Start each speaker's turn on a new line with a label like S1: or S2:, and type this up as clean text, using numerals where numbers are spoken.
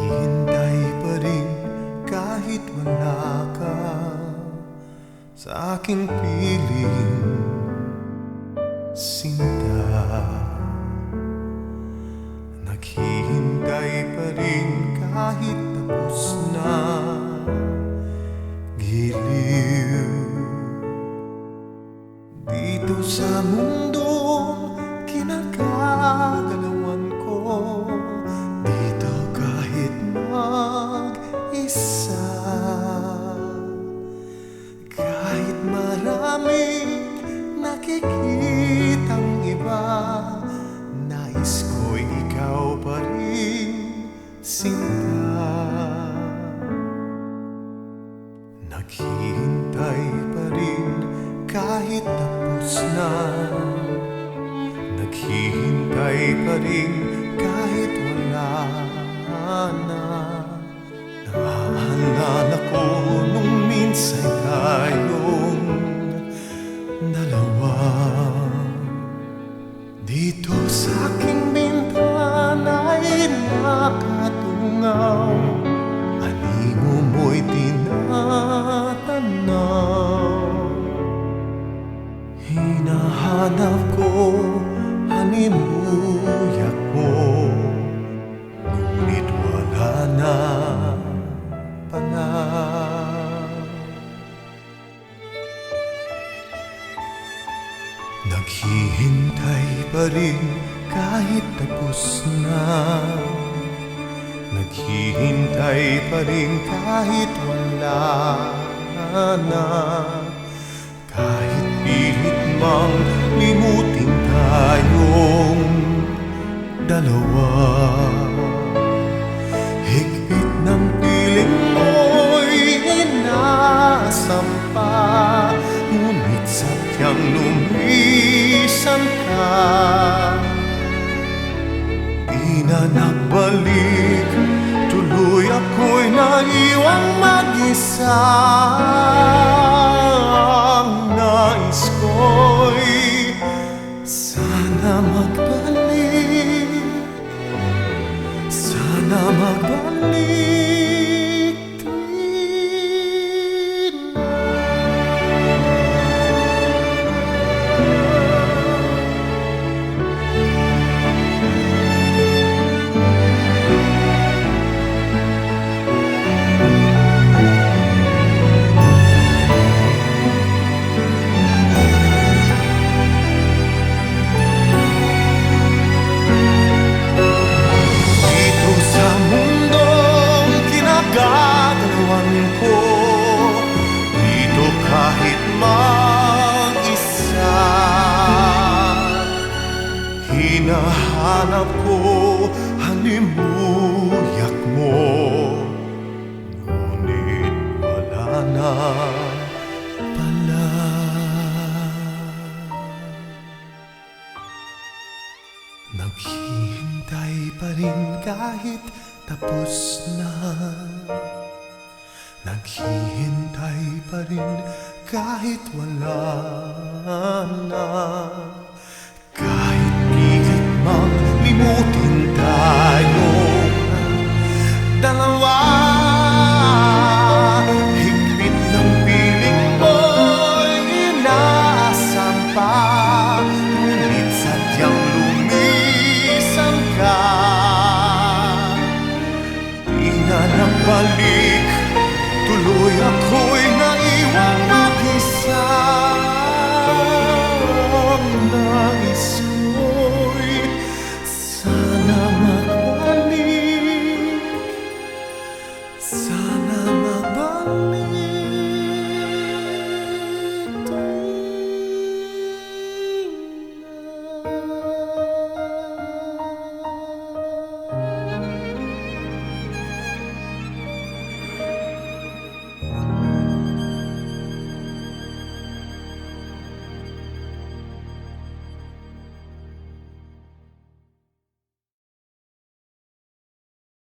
S1: Naghihintay pa rin kahit wala ka sa aking piling, sinta. Naghihintay pa rin kahit tapos na, giliw. Dito sa mundong kinagagalawan ko, dito kahit mag-isa, kahit maraming nakikitang iba, nais ko'y ikaw pa rin, sinta. Naghihintay pa rin kahit tapos na, naghihintay pa rin kahit wala na. Naaalala ko nung minsan tayong dalawa, dito sa aking bintana'y nakatungaw, animo mo'y tinatanaw. Hinahanap ko halimuyak mo, ngunit wala na pala. Naghihintay pa rin kahit tapos na, naghihintay pa rin kahit wala na. Kahit pilit mang limutin tayong dalawa, higpit ng piling mo'y inasampa, ngunit sadyang lumisan ka. Di na nagbalik, tuloy ako'y naiwang mag-isa. Nais ko'y sana magbalik, sana magbalik din. Kahit mag-isa, hinahanap ko halimuyak mo, ngunit wala na pala. Naghihintay pa rin kahit tapos na, naghihintay pa rin kahit wala na. Kahit pilit mang limutin tayo dalawa,